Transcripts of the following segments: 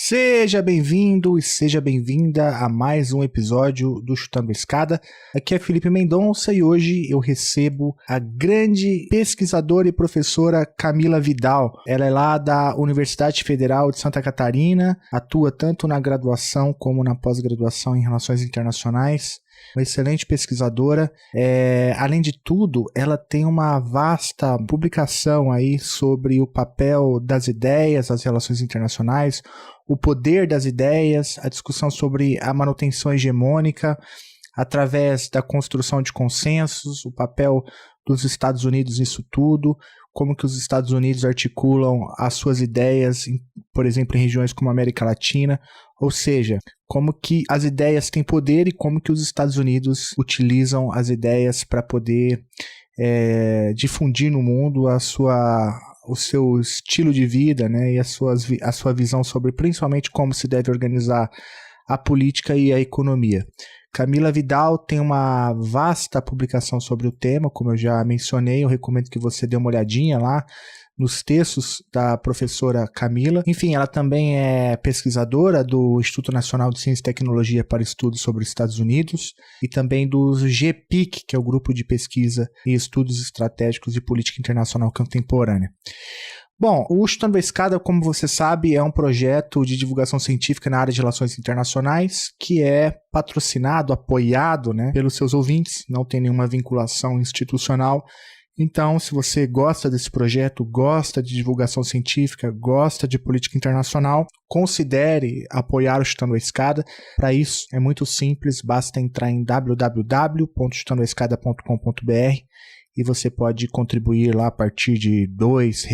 Seja bem-vindo e seja bem-vinda a mais um episódio do Chutando a Escada. Aqui é Felipe Mendonça e hoje eu recebo a grande pesquisadora e professora Camila Vidal. Ela é lá da Universidade Federal de Santa Catarina, atua tanto na graduação como na pós-graduação em Relações Internacionais. Uma excelente pesquisadora. Além de tudo, ela tem uma vasta publicação aí sobre o papel das ideias, as relações internacionais, o poder das ideias, a discussão sobre a manutenção hegemônica através da construção de consensos, o papel dos Estados Unidos nisso tudo, como que os Estados Unidos articulam as suas ideias, por exemplo, em regiões como a América Latina, ou seja, como que as ideias têm poder e como que os Estados Unidos utilizam as ideias para poder difundir no mundo o seu estilo de vida, né, e a sua visão sobre principalmente como se deve organizar a política e a economia. Camila Vidal tem uma vasta publicação sobre o tema, como eu já mencionei, eu recomendo que você dê uma olhadinha lá nos textos da professora Camila. Enfim, ela também é pesquisadora do Instituto Nacional de Ciência e Tecnologia para Estudos sobre os Estados Unidos e também do GPIC, que é o Grupo de Pesquisa e Estudos Estratégicos de Política Internacional Contemporânea. Bom, o Chutando a Escada, como você sabe, é um projeto de divulgação científica na área de relações internacionais que é patrocinado, apoiado, né, pelos seus ouvintes, não tem nenhuma vinculação institucional. Então, se você gosta desse projeto, gosta de divulgação científica, gosta de política internacional, considere apoiar o Chutando a Escada. Para isso, é muito simples, basta entrar em www.chutandoaescada.com.br e você pode contribuir lá a partir de R$2.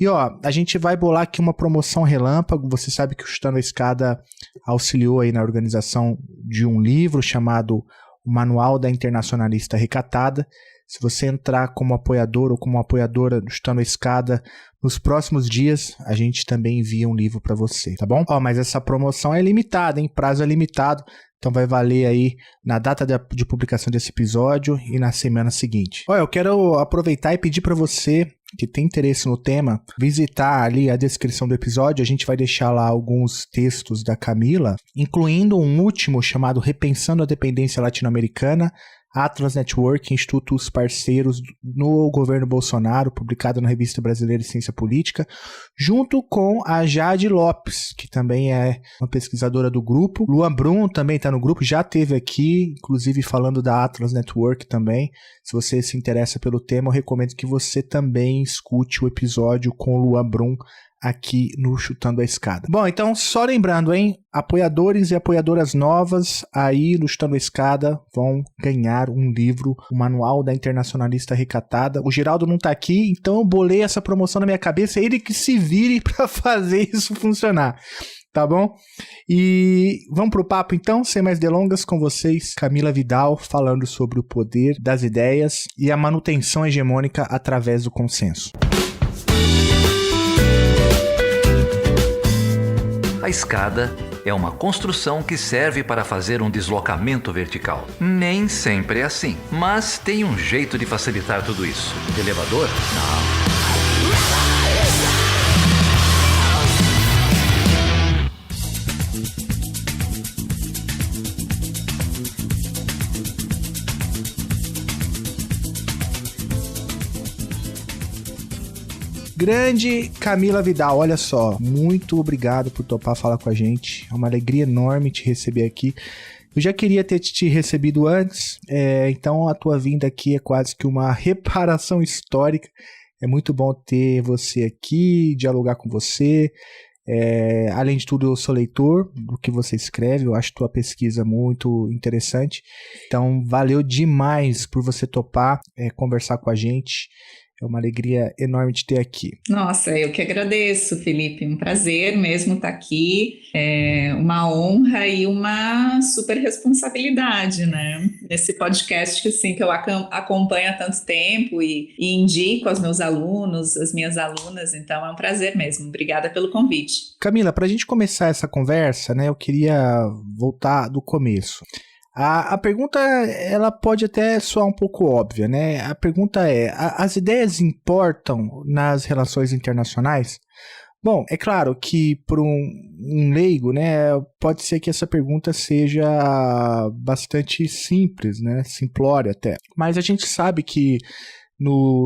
E a gente vai bolar aqui uma promoção relâmpago. Você sabe que o Chutando a Escada auxiliou aí na organização de um livro chamado O Manual da Internacionalista Recatada. Se você entrar como apoiador ou como apoiadora do Chutando a Escada, nos próximos dias a gente também envia um livro para você, tá bom? Mas essa promoção é limitada, hein? Prazo é limitado, então vai valer aí na data de publicação desse episódio e na semana seguinte. Eu quero aproveitar e pedir para você que tem interesse no tema, visitar ali a descrição do episódio. A gente vai deixar lá alguns textos da Camila, incluindo um último chamado Repensando a Dependência Latino-Americana, Atlas Network, institutos parceiros no governo Bolsonaro, publicado na Revista Brasileira de Ciência Política, junto com a Jade Lopes, que também é uma pesquisadora do grupo. Luan Brum também está no grupo, já esteve aqui, inclusive falando da Atlas Network também. Se você se interessa pelo tema, eu recomendo que você também escute o episódio com o Luan Brum aqui no Chutando a Escada. Bom, então só lembrando, hein? Apoiadores e apoiadoras novas aí no Chutando a Escada vão ganhar um livro, o Manual da Internacionalista Recatada. O Geraldo não tá aqui, então eu bolei essa promoção na minha cabeça, ele que se vire para fazer isso funcionar. Tá bom? E vamos pro papo então, sem mais delongas, com vocês, Camila Vidal, falando sobre o poder das ideias e a manutenção hegemônica através do consenso. A escada é uma construção que serve para fazer um deslocamento vertical. Nem sempre é assim, mas tem um jeito de facilitar tudo isso. Elevador? Não. Grande Camila Vidal, olha só, muito obrigado por topar falar com a gente, é uma alegria enorme te receber aqui. Eu já queria ter te recebido antes, então a tua vinda aqui é quase que uma reparação histórica. É muito bom ter você aqui, dialogar com você. Além de tudo, eu sou leitor do que você escreve, eu acho tua pesquisa muito interessante. Então, valeu demais por você topar conversar com a gente. É uma alegria enorme te ter aqui. Nossa, eu que agradeço, Felipe. Um prazer mesmo estar aqui. É uma honra e uma super responsabilidade, né? Nesse podcast que, assim, que eu acompanho há tanto tempo e indico aos meus alunos, às minhas alunas. Então, é um prazer mesmo. Obrigada pelo convite. Camila, para a gente começar essa conversa, né, eu queria voltar do começo. A pergunta, ela pode até soar um pouco óbvia, né? A pergunta é, as ideias importam nas relações internacionais? Bom, é claro que por um leigo, né, pode ser que essa pergunta seja bastante simples, né, simplória até. Mas a gente sabe que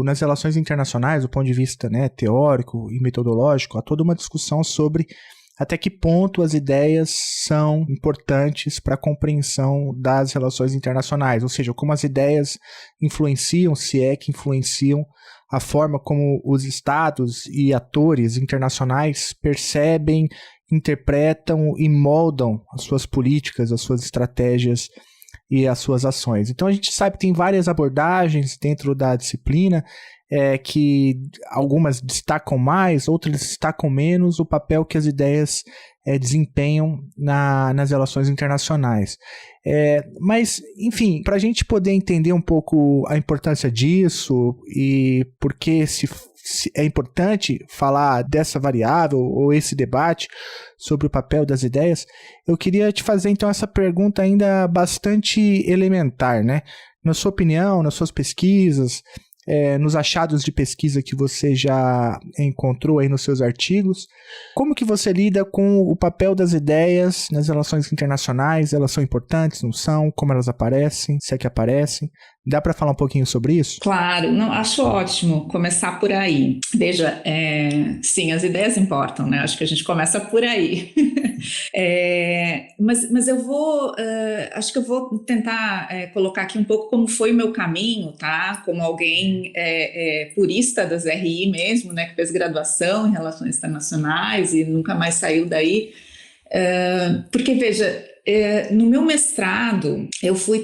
nas relações internacionais, do ponto de vista, né, teórico e metodológico, há toda uma discussão sobre até que ponto as ideias são importantes para a compreensão das relações internacionais, ou seja, como as ideias influenciam, se é que influenciam, a forma como os estados e atores internacionais percebem, interpretam e moldam as suas políticas, as suas estratégias e as suas ações. Então a gente sabe que tem várias abordagens dentro da disciplina, que algumas destacam mais, outras destacam menos o papel que as ideias desempenham nas relações internacionais. Mas, enfim, para a gente poder entender um pouco a importância disso e por que se é importante falar dessa variável ou esse debate sobre o papel das ideias, eu queria te fazer então essa pergunta ainda bastante elementar, né? Na sua opinião, nas suas pesquisas, nos achados de pesquisa que você já encontrou aí nos seus artigos, como que você lida com o papel das ideias nas relações internacionais? Elas são importantes, não são? Como elas aparecem? Se é que aparecem? Dá para falar um pouquinho sobre isso? Claro, não, acho ótimo começar por aí. Veja, sim, as ideias importam, né? Acho que a gente começa por aí. Mas eu vou, acho que eu vou tentar colocar aqui um pouco como foi o meu caminho, tá? Como alguém purista das RI mesmo, né? Que fez graduação em Relações Internacionais e nunca mais saiu daí. Porque, veja, no meu mestrado, eu fui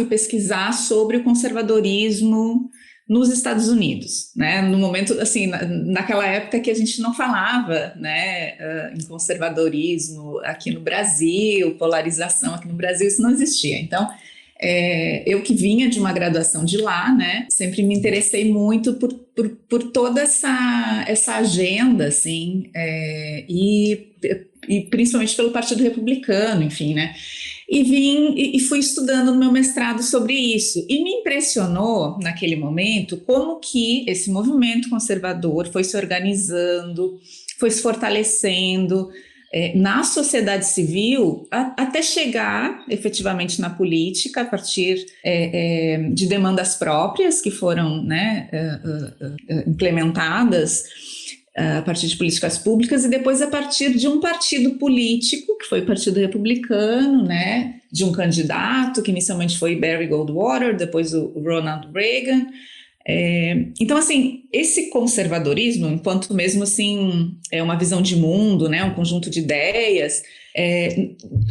pesquisar sobre o conservadorismo nos Estados Unidos, né? No momento, assim, naquela época que a gente não falava, né, em conservadorismo aqui no Brasil, polarização aqui no Brasil, isso não existia. Então, eu que vinha de uma graduação de lá, né, sempre me interessei muito por toda essa agenda, assim, e principalmente pelo Partido Republicano, enfim, né? E fui estudando no meu mestrado sobre isso. E me impressionou, naquele momento, como que esse movimento conservador foi se organizando, foi se fortalecendo na sociedade civil, até chegar efetivamente na política, a partir de demandas próprias que foram, né, implementadas a partir de políticas públicas e depois a partir de um partido político, que foi o Partido Republicano, né, de um candidato que inicialmente foi Barry Goldwater, depois o Ronald Reagan. Então, assim, esse conservadorismo, enquanto mesmo assim uma visão de mundo, né, um conjunto de ideias,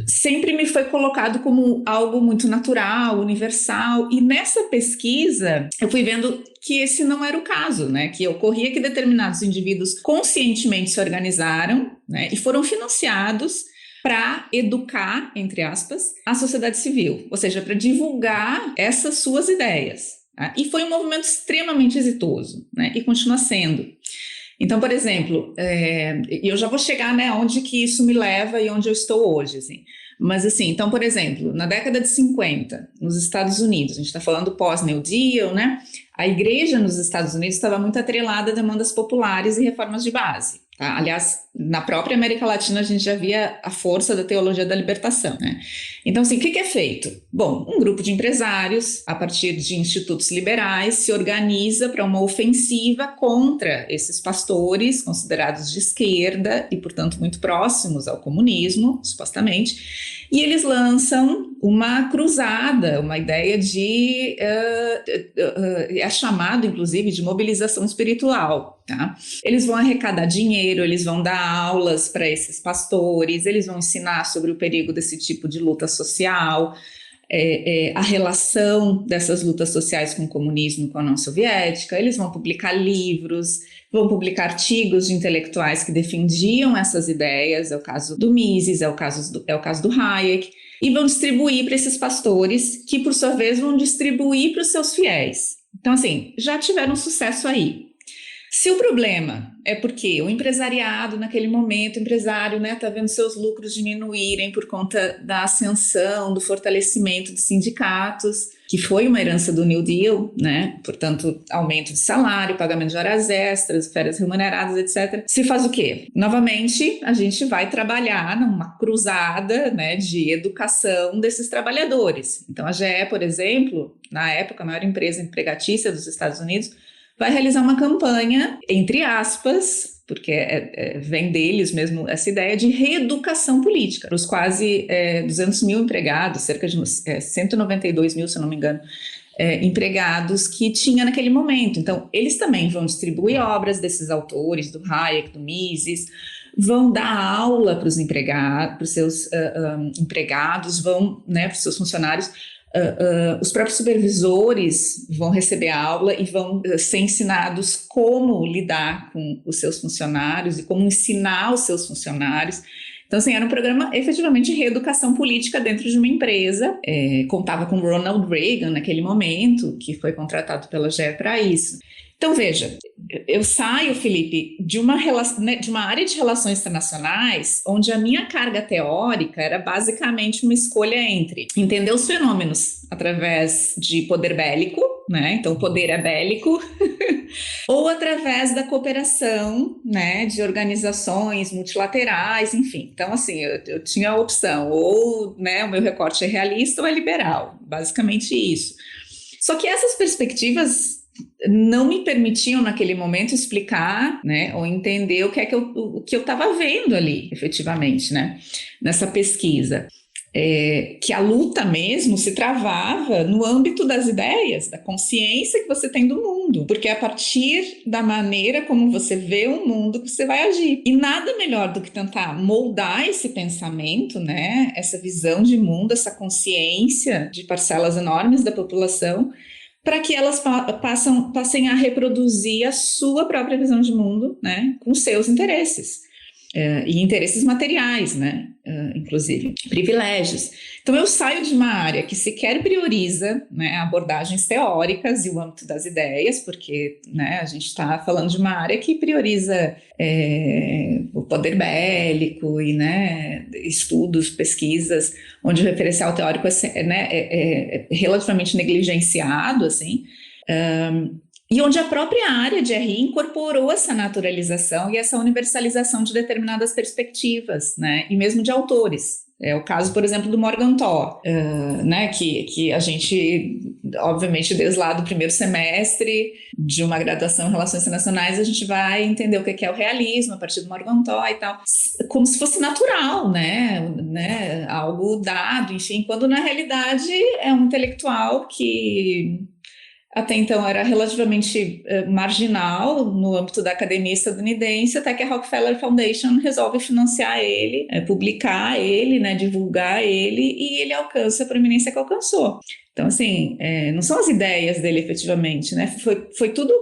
sempre me foi colocado como algo muito natural, universal, e nessa pesquisa eu fui vendo que esse não era o caso, né, que ocorria que determinados indivíduos conscientemente se organizaram, né, e foram financiados para educar, entre aspas, a sociedade civil, ou seja, para divulgar essas suas ideias. E foi um movimento extremamente exitoso, né? E continua sendo. Então, por exemplo, eu já vou chegar, né, onde que isso me leva e onde eu estou hoje, assim. Mas assim, então, por exemplo, na década de 50, nos Estados Unidos, a gente está falando pós-New Deal, né? A igreja nos Estados Unidos estava muito atrelada a demandas populares e reformas de base. Tá? Aliás, na própria América Latina a gente já via a força da teologia da libertação, né? Então, assim, o que é feito? Bom, um grupo de empresários, a partir de institutos liberais, se organiza para uma ofensiva contra esses pastores considerados de esquerda e, portanto, muito próximos ao comunismo, supostamente, e eles lançam uma cruzada, uma ideia de, é chamado, inclusive, de mobilização espiritual, tá? Eles vão arrecadar dinheiro, eles vão dar aulas para esses pastores, eles vão ensinar sobre o perigo desse tipo de luta social, a relação dessas lutas sociais com o comunismo e com a União Soviética, eles vão publicar livros, vão publicar artigos de intelectuais que defendiam essas ideias, é o caso do Mises, é o caso do Hayek, e vão distribuir para esses pastores, que por sua vez vão distribuir para os seus fiéis. Então, assim, já tiveram sucesso aí. Se o problema é porque o empresariado, naquele momento, o empresário está vendo seus lucros diminuírem por conta da ascensão, do fortalecimento dos sindicatos, que foi uma herança do New Deal, né? Portanto, aumento de salário, pagamento de horas extras, férias remuneradas, etc. Se faz o quê? Novamente, a gente vai trabalhar numa cruzada, né, de educação desses trabalhadores. Então, a GE, por exemplo, na época, a maior empresa empregatícia dos Estados Unidos, vai realizar uma campanha, entre aspas, porque vem deles mesmo essa ideia de reeducação política, para os quase 200 mil empregados, cerca de 192 mil, se eu não me engano, empregados que tinha naquele momento. Então, eles também vão distribuir obras desses autores, do Hayek, do Mises, vão dar aula para os empregados, para os seus empregados, vão, né, para os seus funcionários. Os próprios supervisores vão receber aula e vão ser ensinados como lidar com os seus funcionários e como ensinar os seus funcionários. Então, assim, era um programa efetivamente de reeducação política dentro de uma empresa. Contava com Ronald Reagan naquele momento, que foi contratado pela GE para isso. Então, veja, eu saio, Felipe, de uma área de relações internacionais onde a minha carga teórica era basicamente uma escolha entre entender os fenômenos através de poder bélico, né? Então, o poder é bélico, ou através da cooperação, né, de organizações multilaterais, enfim. Então, assim, eu tinha a opção, ou, né, o meu recorte é realista ou é liberal, basicamente isso. Só que essas perspectivas não me permitiam naquele momento explicar, né, ou entender o que eu estava vendo ali, efetivamente, né, nessa pesquisa. Que a luta mesmo se travava no âmbito das ideias, da consciência que você tem do mundo, porque é a partir da maneira como você vê o mundo que você vai agir. E nada melhor do que tentar moldar esse pensamento, né, essa visão de mundo, essa consciência de parcelas enormes da população, para que elas passem a reproduzir a sua própria visão de mundo, né, com seus interesses. E interesses materiais, né, inclusive, privilégios. Então, eu saio de uma área que sequer prioriza, né, abordagens teóricas e o âmbito das ideias, porque, né, a gente está falando de uma área que prioriza o poder bélico e, né, estudos, pesquisas, onde o referencial teórico é relativamente negligenciado, assim, e onde a própria área de RI incorporou essa naturalização e essa universalização de determinadas perspectivas, né, e mesmo de autores. É o caso, por exemplo, do Morgenthau, né, que a gente, obviamente, desde lá do primeiro semestre de uma graduação em Relações Internacionais, a gente vai entender o que é o realismo a partir do Morgenthau e tal, como se fosse natural, né, algo dado, enfim, quando na realidade é um intelectual que até então era relativamente marginal no âmbito da academia estadunidense, até que a Rockefeller Foundation resolve financiar ele, publicar ele, né, divulgar ele, e ele alcança a proeminência que alcançou. Então, assim, não são as ideias dele efetivamente, né? Foi tudo,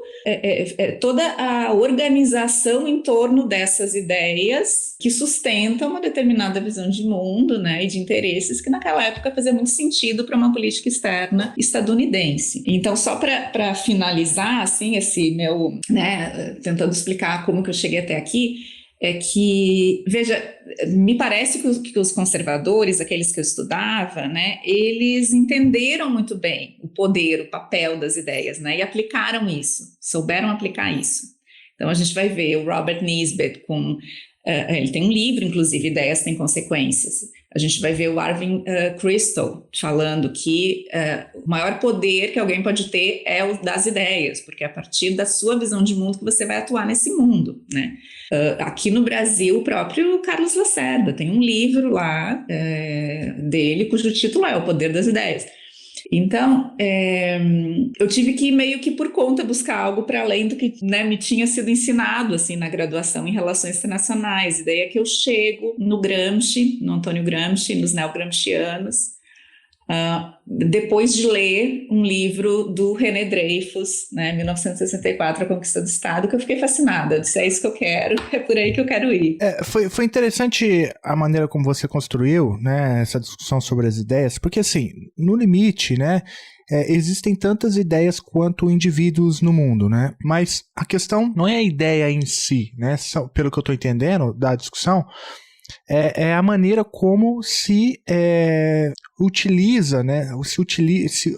toda a organização em torno dessas ideias que sustentam uma determinada visão de mundo, né, e de interesses que naquela época fazia muito sentido para uma política externa estadunidense. Então, só para finalizar, assim, esse meu, né, tentando explicar como que eu cheguei até aqui, é que, veja, me parece que os conservadores, aqueles que eu estudava, né, eles entenderam muito bem o poder, o papel das ideias, né, e aplicaram isso, souberam aplicar isso. Então, a gente vai ver o Robert Nisbet ele tem um livro, inclusive, Ideias Têm Consequências. A gente vai ver o Arvin Kristol falando que o maior poder que alguém pode ter é o das ideias, porque é a partir da sua visão de mundo que você vai atuar nesse mundo, né? Aqui no Brasil, o próprio Carlos Lacerda tem um livro lá dele, cujo título é O Poder das Ideias. Então, eu tive que meio que por conta buscar algo para além do que, né, me tinha sido ensinado assim, na graduação em Relações Internacionais. E daí é que eu chego no Gramsci, no Antônio Gramsci, nos neo-gramscianos, depois de ler um livro do René Dreyfus, né, 1964, A Conquista do Estado, que eu fiquei fascinada. Eu disse, é isso que eu quero, é por aí que eu quero ir. Foi interessante a maneira como você construiu, né, essa discussão sobre as ideias, porque assim, no limite, né, existem tantas ideias quanto indivíduos no mundo, né? Mas a questão não é a ideia em si, né? Pelo que eu estou entendendo da discussão, é a maneira como se utiliza, né?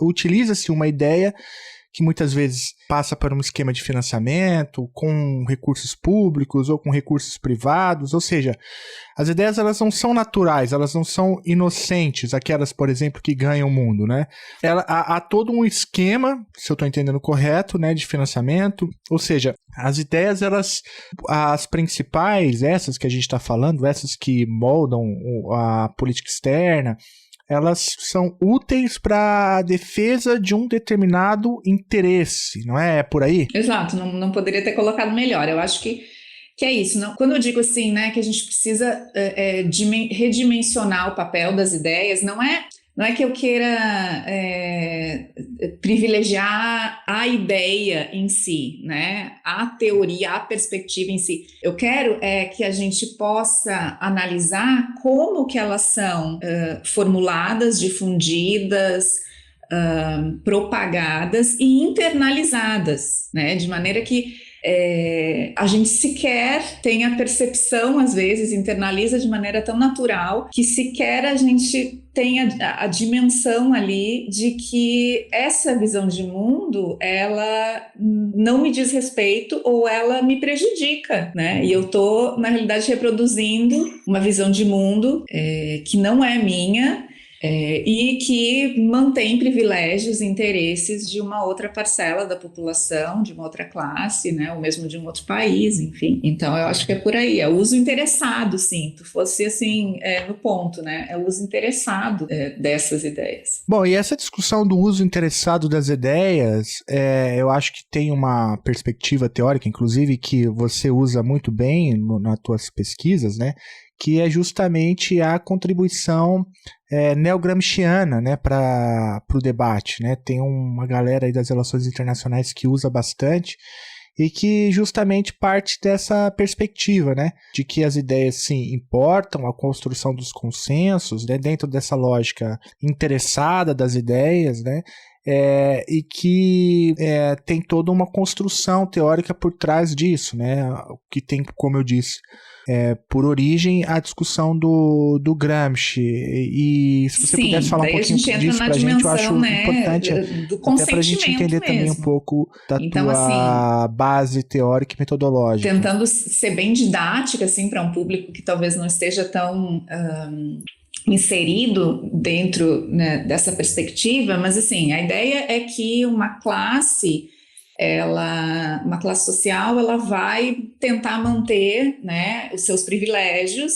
Utiliza-se uma ideia que muitas vezes passa por um esquema de financiamento com recursos públicos ou com recursos privados, ou seja, as ideias elas não são naturais, elas não são inocentes, aquelas, por exemplo, que ganham o mundo, né? Há todo um esquema, se eu estou entendendo correto, né, de financiamento, ou seja, as ideias, as principais, essas que a gente está falando, essas que moldam a política externa, elas são úteis para a defesa de um determinado interesse, não é? É por aí? Exato, não poderia ter colocado melhor. Eu acho que é isso. Não? Quando eu digo assim, né, que a gente precisa redimensionar o papel das ideias, não é que eu queira privilegiar a ideia em si, né? A teoria, a perspectiva em si. Eu quero que a gente possa analisar como que elas são formuladas, difundidas, propagadas e internalizadas, né? De maneira que a gente sequer tem a percepção, às vezes, internaliza de maneira tão natural que sequer a gente tem a dimensão ali de que essa visão de mundo, ela não me diz respeito ou ela me prejudica, né? E eu estou, na realidade, reproduzindo uma visão de mundo que não é minha, e que mantém privilégios e interesses de uma outra parcela da população, de uma outra classe, né, ou mesmo de um outro país, enfim. Então, eu acho que é por aí, é o uso interessado, sim, tu fosse assim, no ponto, né, é o uso interessado dessas ideias. Bom, e essa discussão do uso interessado das ideias, eu acho que tem uma perspectiva teórica, inclusive, que você usa muito bem nas tuas pesquisas, né, que é justamente a contribuição neo-gramsciana, né, para o debate, né? Tem uma galera aí das relações internacionais que usa bastante e que justamente parte dessa perspectiva, né, de que as ideias sim importam, a construção dos consensos, né, dentro dessa lógica interessada das ideias, né, e que tem toda uma construção teórica por trás disso, né, que tem, como eu disse, por origem a discussão do Gramsci, e se você pudesse falar um pouquinho disso pra gente, eu acho importante até pra gente entender mesmo. Também um pouco da tua assim, base teórica e metodológica. Tentando ser bem didática, assim, para um público que talvez não esteja tão inserido dentro, né, dessa perspectiva, mas assim, a ideia é que uma classe social, ela vai tentar manter, né, os seus privilégios,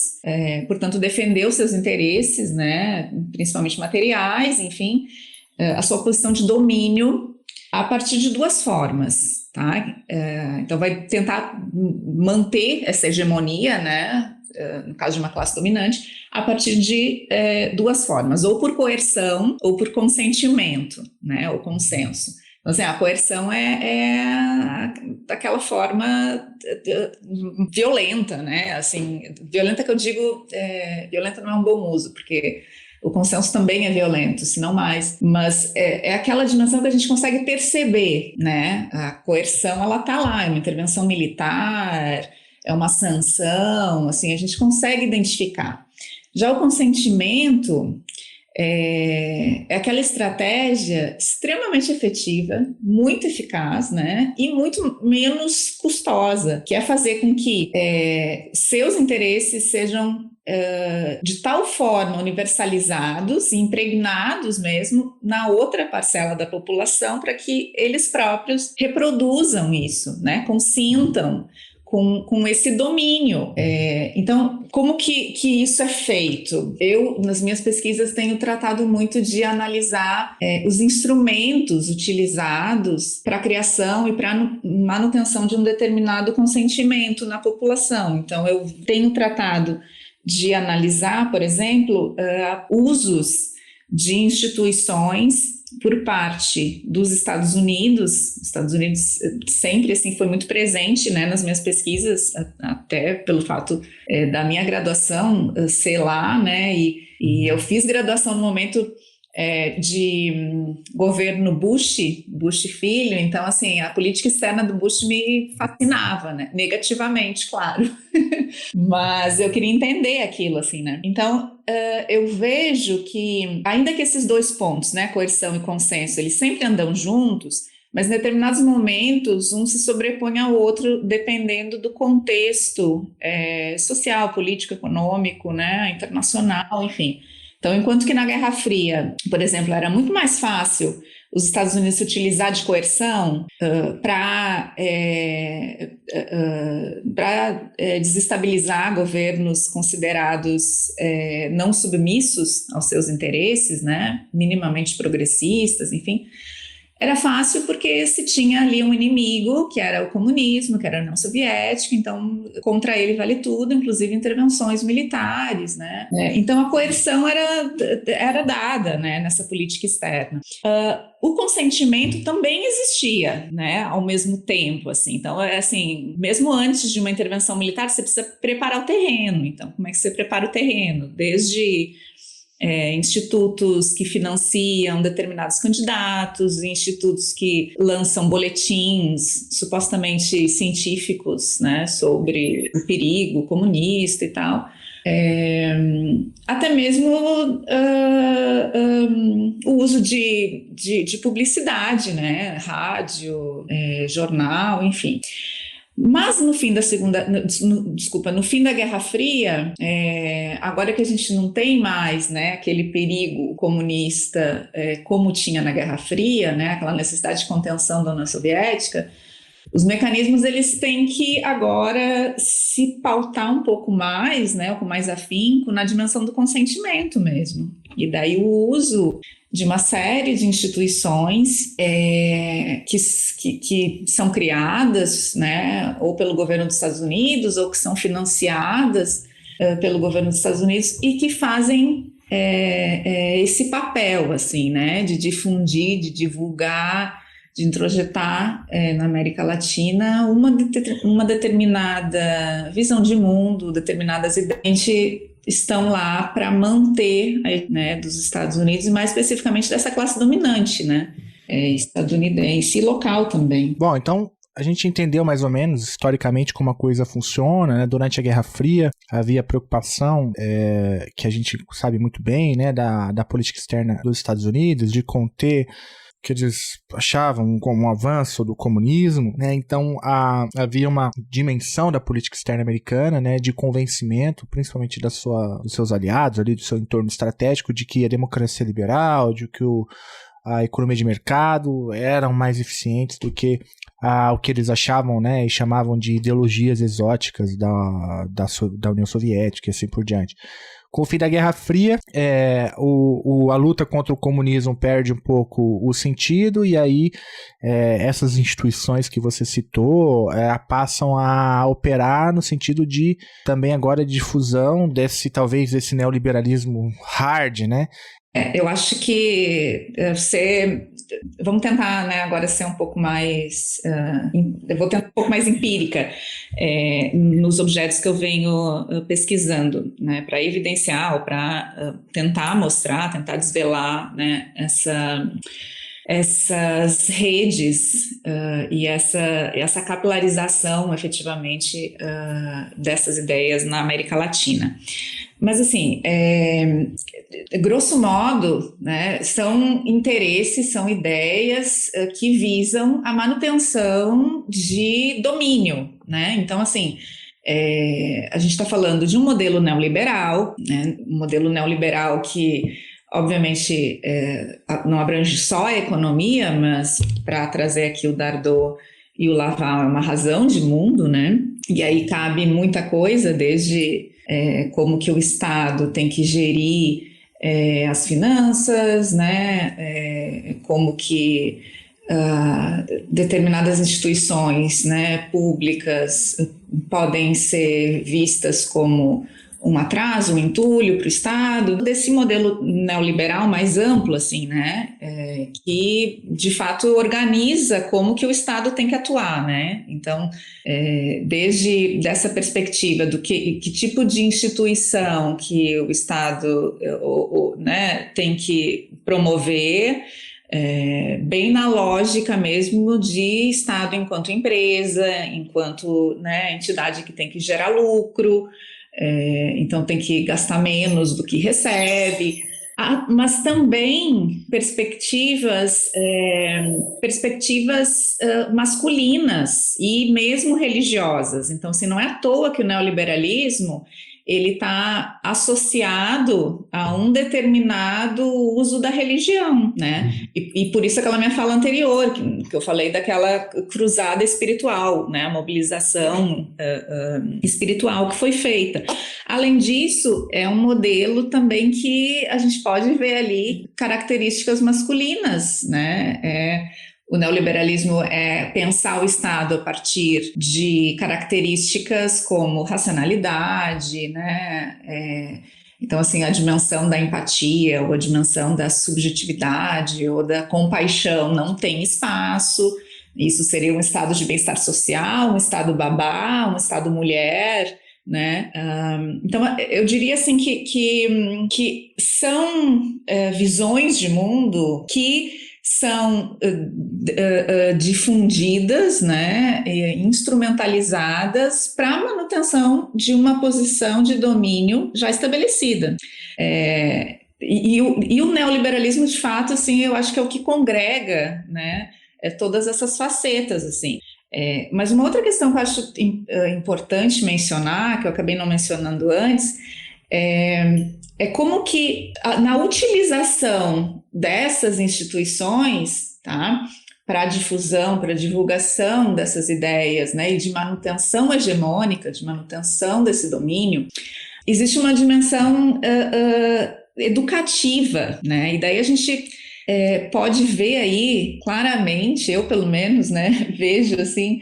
portanto, defender os seus interesses, né, principalmente materiais, enfim, a sua posição de domínio a partir de duas formas, tá? Então, vai tentar manter essa hegemonia, né, no caso de uma classe dominante, a partir de duas formas, ou por coerção ou por consentimento, né, ou consenso. Então, assim, a coerção é daquela forma violenta, né? Assim, violenta que eu digo, violenta não é um bom uso, porque o consenso também é violento, se não mais. Mas é aquela dimensão que a gente consegue perceber, né? A coerção, ela está lá, é uma intervenção militar, é uma sanção, assim, a gente consegue identificar. Já o consentimento é aquela estratégia extremamente efetiva, muito eficaz, né, e muito menos custosa, que é fazer com que seus interesses sejam de tal forma universalizados e impregnados mesmo na outra parcela da população para que eles próprios reproduzam isso, né, consintam com esse domínio. Então, como que isso é feito? Eu, nas minhas pesquisas, tenho tratado muito de analisar os instrumentos utilizados para a criação e para a manutenção de um determinado consentimento na população. Então, eu tenho tratado de analisar, por exemplo, usos de instituições por parte dos Estados Unidos. Os Estados Unidos sempre assim, foi muito presente, né, nas minhas pesquisas, até pelo fato da minha graduação ser lá, né, e eu fiz graduação no momento de governo Bush filho, então assim, a política externa do Bush me fascinava, né, negativamente, claro, mas eu queria entender aquilo, assim, né, então eu vejo que, ainda que esses dois pontos, né, coerção e consenso, eles sempre andam juntos, mas em determinados momentos um se sobrepõe ao outro dependendo do contexto social, político, econômico, né, internacional, enfim. Então, enquanto que na Guerra Fria, por exemplo, era muito mais fácil os Estados Unidos se utilizar de coerção para desestabilizar governos considerados não submissos aos seus interesses, né, minimamente progressistas, enfim. Era fácil porque se tinha ali um inimigo, que era o comunismo, que era a União Soviética, então contra ele vale tudo, inclusive intervenções militares, né? Então a coerção era dada, né, nessa política externa. O consentimento também existia, né, ao mesmo tempo, assim. Então, assim, mesmo antes de uma intervenção militar, você precisa preparar o terreno. Então, como é que você prepara o terreno? Desde institutos que financiam determinados candidatos, institutos que lançam boletins supostamente científicos, né, sobre o perigo comunista e tal. Até mesmo o uso de publicidade, né, rádio, jornal, enfim. Mas no fim no fim da Guerra Fria, agora que a gente não tem mais, né, aquele perigo comunista como tinha na Guerra Fria, né, aquela necessidade de contenção da União Soviética, os mecanismos eles têm que agora se pautar um pouco mais, né, com mais afinco na dimensão do consentimento mesmo. E daí o uso de uma série de instituições que são criadas, né, ou pelo governo dos Estados Unidos, ou que são financiadas pelo governo dos Estados Unidos e que fazem esse papel, assim, né, de difundir, de divulgar, de introjetar na América Latina uma determinada visão de mundo, determinadas ideias estão lá para manter, né, dos Estados Unidos e mais especificamente dessa classe dominante, né, estadunidense e local também. Bom, então a gente entendeu mais ou menos historicamente como a coisa funciona, né? Durante a Guerra Fria havia preocupação que a gente sabe muito bem, né, da política externa dos Estados Unidos, de conter que eles achavam como um avanço do comunismo, né? Então havia uma dimensão da política externa americana, né, de convencimento, principalmente dos seus aliados, ali, do seu entorno estratégico, de que a democracia liberal, de que a economia de mercado eram mais eficientes do que o que eles achavam, né, e chamavam de ideologias exóticas da União Soviética e assim por diante. Com o fim da Guerra Fria, a luta contra o comunismo perde um pouco o sentido e aí essas instituições que você citou passam a operar no sentido de também agora de difusão talvez desse neoliberalismo hard, né? Eu acho que vamos tentar, né, agora ser um pouco mais, eu vou tentar um pouco mais empírica nos objetos que eu venho pesquisando, né, para evidenciar ou para tentar mostrar, tentar desvelar, né, essas redes e essa capilarização, efetivamente, dessas ideias na América Latina. Mas, assim, grosso modo, né, são interesses, são ideias que visam a manutenção de domínio, né? Então, assim, a gente está falando de um modelo neoliberal, né, um modelo neoliberal que, obviamente, não abrange só a economia, mas para trazer aqui o Dardot e o Laval é uma razão de mundo, né? E aí cabe muita coisa, desde como que o Estado tem que gerir as finanças, né? Como que determinadas instituições, né, públicas podem ser vistas como um atraso, um entulho para o Estado, desse modelo neoliberal mais amplo, assim, né, que de fato organiza como que o Estado tem que atuar, né, então, desde dessa perspectiva do que tipo de instituição que o Estado né, tem que promover, bem na lógica mesmo de Estado enquanto empresa, enquanto, né, entidade que tem que gerar lucro, então tem que gastar menos do que recebe, mas também perspectivas masculinas e mesmo religiosas. Então, assim, não é à toa que o neoliberalismo ele está associado a um determinado uso da religião, né? E por isso aquela minha fala anterior, que eu falei daquela cruzada espiritual, né? A mobilização espiritual que foi feita. Além disso, é um modelo também que a gente pode ver ali características masculinas, né? O neoliberalismo é pensar o Estado a partir de características como racionalidade, né? Então, assim, a dimensão da empatia ou a dimensão da subjetividade ou da compaixão não tem espaço. Isso seria um estado de bem-estar social, um estado babá, um estado mulher, né? Então, eu diria assim que são visões de mundo que são difundidas, né, instrumentalizadas para a manutenção de uma posição de domínio já estabelecida. E o neoliberalismo, de fato, assim, eu acho que é o que congrega, né, todas essas facetas, assim. Mas uma outra questão que eu acho importante mencionar, que eu acabei não mencionando antes, é como que na utilização dessas instituições, tá, para a difusão, para a divulgação dessas ideias, né, e de manutenção hegemônica, de manutenção desse domínio, existe uma dimensão educativa, né, e daí a gente pode ver aí claramente, eu pelo menos, né, vejo assim,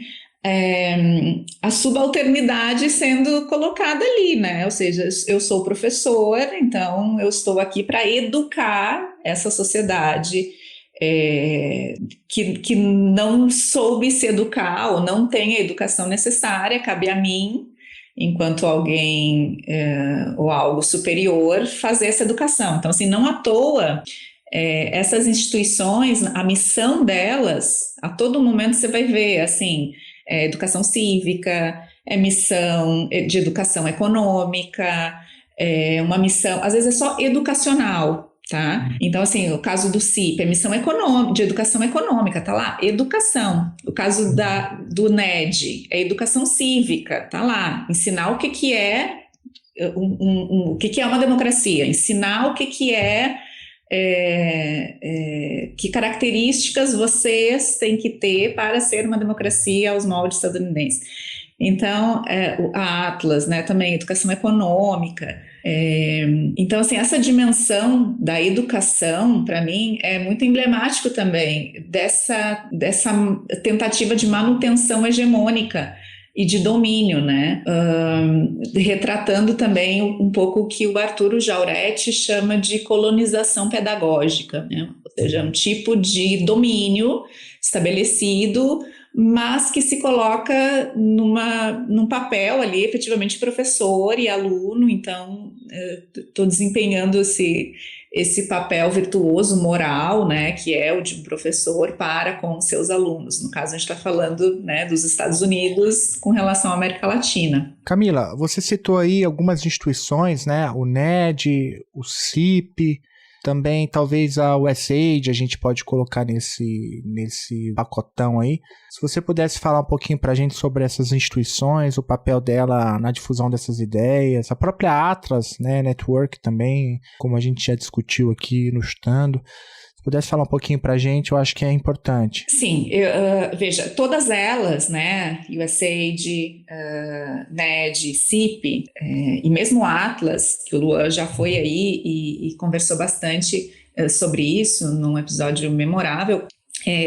a subalternidade sendo colocada ali, né? Ou seja, eu sou professor, então eu estou aqui para educar essa sociedade que não soube se educar ou não tem a educação necessária, cabe a mim, enquanto alguém ou algo superior, fazer essa educação. Então, assim, não à toa essas instituições, a missão delas, a todo momento você vai ver, assim, educação cívica, missão de educação econômica, uma missão, às vezes é só educacional, tá? Então, assim, o caso do CIP é missão de educação econômica, tá lá, educação. O caso do NED é educação cívica, tá lá, ensinar o que é o que é uma democracia, ensinar o que é que características vocês têm que ter para ser uma democracia aos moldes estadunidenses. Então, a Atlas, né, também educação econômica. Então, assim, essa dimensão da educação, para mim, é muito emblemático também dessa tentativa de manutenção hegemônica e de domínio, né? Retratando também um pouco o que o Arturo Jauretti chama de colonização pedagógica, né? Ou seja, um tipo de domínio estabelecido, mas que se coloca num papel ali, efetivamente, professor e aluno. Então, estou desempenhando esse papel virtuoso, moral, né, que é o de um professor para com os seus alunos. No caso, a gente está falando, né, dos Estados Unidos com relação à América Latina. Camila, você citou aí algumas instituições, né, o NED, o CIP, também talvez a USAID a gente pode colocar nesse pacotão aí. Se você pudesse falar um pouquinho para a gente sobre essas instituições, o papel dela na difusão dessas ideias, a própria Atlas, né, Network também, como a gente já discutiu aqui no Estando. Se pudesse falar um pouquinho para a gente, eu acho que é importante. Sim, veja, todas elas, né, USAID, NED, CIP, e mesmo a Atlas, que o Luan já foi aí e conversou bastante sobre isso num episódio memorável,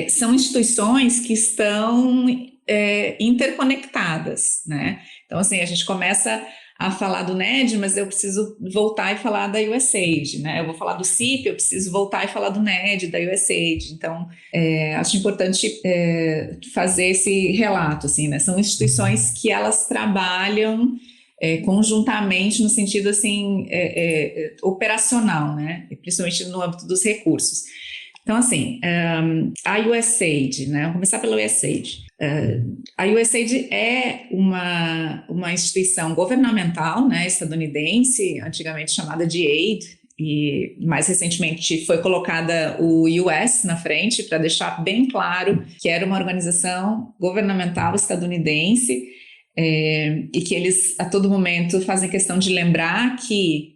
são instituições que estão interconectadas, né? Então, assim, a gente começa a falar do NED, mas eu preciso voltar e falar da USAID, né? Eu vou falar do CIP, eu preciso voltar e falar do NED, da USAID. Então, acho importante fazer esse relato, assim, né? São instituições que elas trabalham conjuntamente no sentido, assim, operacional, né? Principalmente no âmbito dos recursos. Então, assim, a USAID, né? Vamos começar pela USAID. A USAID é uma instituição governamental, né, estadunidense, antigamente chamada de AID, e mais recentemente foi colocada o US na frente para deixar bem claro que era uma organização governamental estadunidense, e que eles a todo momento fazem questão de lembrar que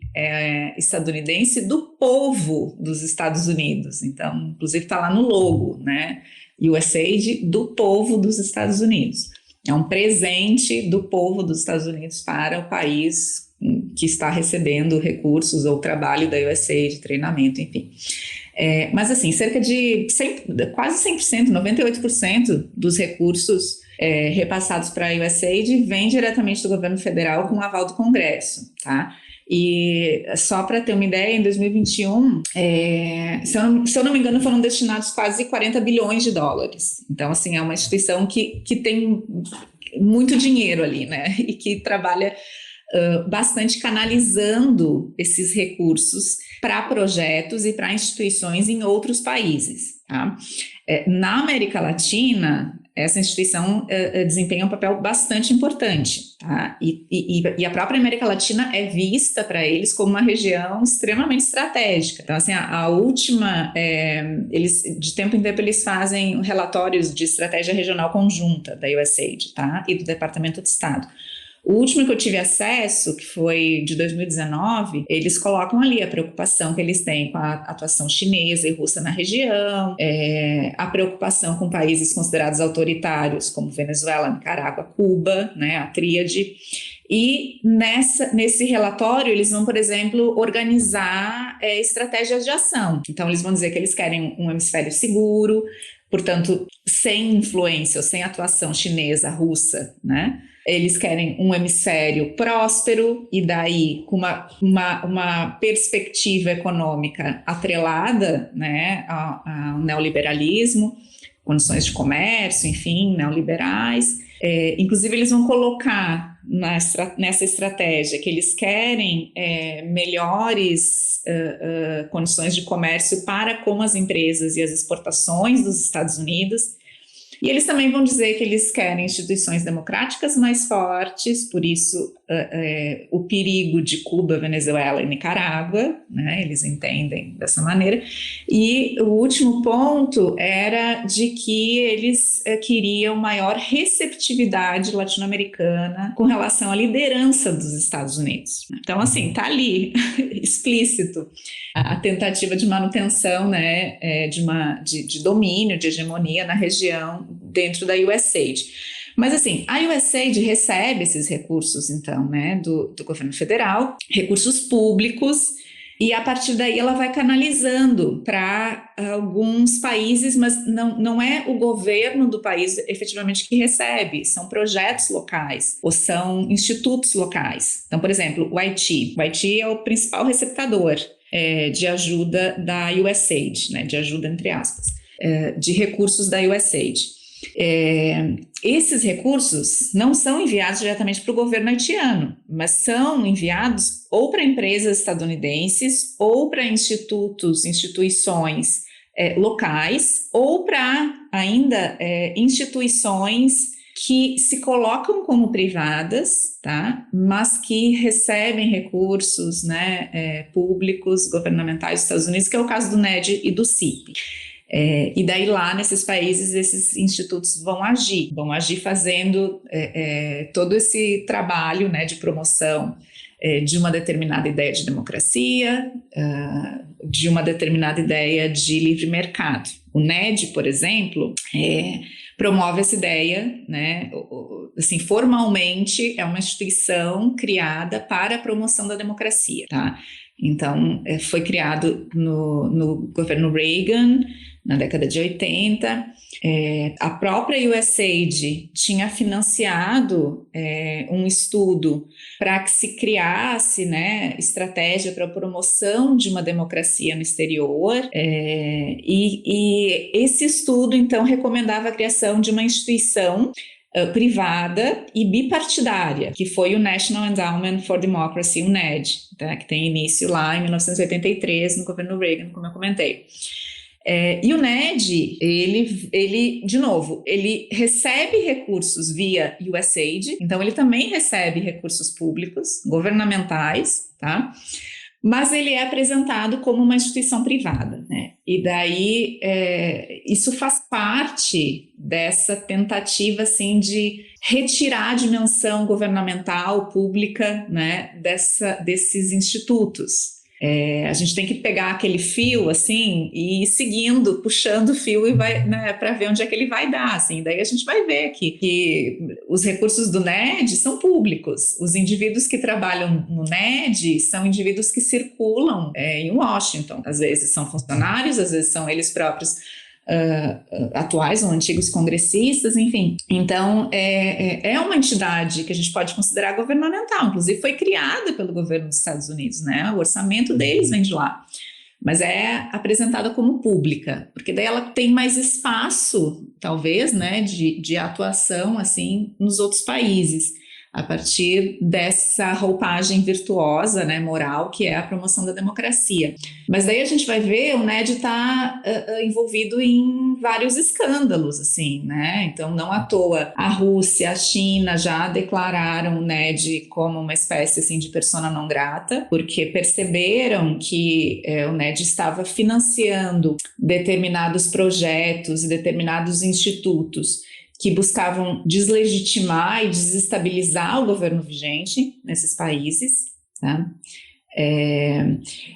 estadunidense do povo dos Estados Unidos. Então, inclusive está lá no logo, né? USAID do povo dos Estados Unidos. É um presente do povo dos Estados Unidos para o país que está recebendo recursos ou trabalho da USAID, treinamento, enfim. Mas assim, cerca de quase 100%, 98% dos recursos repassados para a USAID vem diretamente do governo federal com o aval do Congresso, tá? E só para ter uma ideia, em 2021, se eu não me engano, foram destinados quase 40 bilhões de dólares. Então, assim, é uma instituição que tem muito dinheiro ali, né? E que trabalha bastante canalizando esses recursos para projetos e para instituições em outros países, tá? Na América Latina, essa instituição desempenha um papel bastante importante, tá? E a própria América Latina é vista para eles como uma região extremamente estratégica. Então, assim, a última, eles, de tempo em tempo, eles fazem relatórios de estratégia regional conjunta da USAID, tá? E do Departamento de Estado. O último que eu tive acesso, que foi de 2019, eles colocam ali a preocupação que eles têm com a atuação chinesa e russa na região, a preocupação com países considerados autoritários, como Venezuela, Nicarágua, Cuba, né, a tríade. E nesse relatório, eles vão, por exemplo, organizar estratégias de ação. Então, eles vão dizer que eles querem um hemisfério seguro, portanto, sem influência ou sem atuação chinesa, russa, né? Eles querem um hemisfério próspero e daí com uma perspectiva econômica atrelada, né, ao neoliberalismo, condições de comércio, enfim, neoliberais. Inclusive, eles vão colocar nessa estratégia que eles querem melhores condições de comércio para com as empresas e as exportações dos Estados Unidos. E eles também vão dizer que eles querem instituições democráticas mais fortes, por isso o perigo de Cuba, Venezuela e Nicarágua, né, eles entendem dessa maneira. E o último ponto era de que eles queriam maior receptividade latino-americana com relação à liderança dos Estados Unidos. Então, assim, está ali, explícito, a tentativa de manutenção, né, de domínio, de hegemonia na região dentro da USAID. Mas assim, a USAID recebe esses recursos, então, né, do governo federal, recursos públicos, e a partir daí ela vai canalizando para alguns países, mas não é o governo do país efetivamente que recebe, são projetos locais ou são institutos locais. Então, por exemplo, o Haiti é o principal receptador de ajuda da USAID, né, de ajuda entre aspas, de recursos da USAID. Esses recursos não são enviados diretamente para o governo haitiano, mas são enviados ou para empresas estadunidenses ou para instituições locais ou para ainda instituições que se colocam como privadas, tá? Mas que recebem recursos, né, públicos, governamentais dos Estados Unidos, que é o caso do NED e do CIP. E daí lá nesses países esses institutos vão agir fazendo todo esse trabalho, né, de promoção de uma determinada ideia de democracia, de uma determinada ideia de livre mercado. O NED, por exemplo, promove essa ideia, né, assim, formalmente é uma instituição criada para a promoção da democracia, tá? Então, foi criado no governo Reagan, na década de 80. A própria USAID tinha financiado um estudo para que se criasse, né, estratégia para a promoção de uma democracia no exterior, e esse estudo, então, recomendava a criação de uma instituição privada e bipartidária, que foi o National Endowment for Democracy, o NED, tá, que tem início lá em 1983, no governo Reagan, como eu comentei. E o NED, ele, de novo, ele recebe recursos via USAID, então ele também recebe recursos públicos, governamentais, tá? Mas ele é apresentado como uma instituição privada, né? E daí isso faz parte dessa tentativa, assim, de retirar a dimensão governamental, pública, né, desses institutos. A gente tem que pegar aquele fio, assim, e ir seguindo, puxando o fio e vai, né, para ver onde é que ele vai dar, assim. Daí a gente vai ver que os recursos do NED são públicos. Os indivíduos que trabalham no NED são indivíduos que circulam em Washington. Às vezes são funcionários, às vezes são eles próprios atuais ou antigos congressistas, enfim. Então, é uma entidade que a gente pode considerar governamental, inclusive foi criada pelo governo dos Estados Unidos, né? O orçamento deles vem de lá, mas é apresentada como pública, porque daí ela tem mais espaço, talvez, né, de atuação, assim, nos outros países, a partir dessa roupagem virtuosa, né, moral, que é a promoção da democracia. Mas daí a gente vai ver, o NED está envolvido em vários escândalos, assim, né? Então, não à toa, a Rússia, a China já declararam o NED como uma espécie, assim, de persona não grata, porque perceberam que o NED estava financiando determinados projetos e determinados institutos que buscavam deslegitimar e desestabilizar o governo vigente nesses países, tá?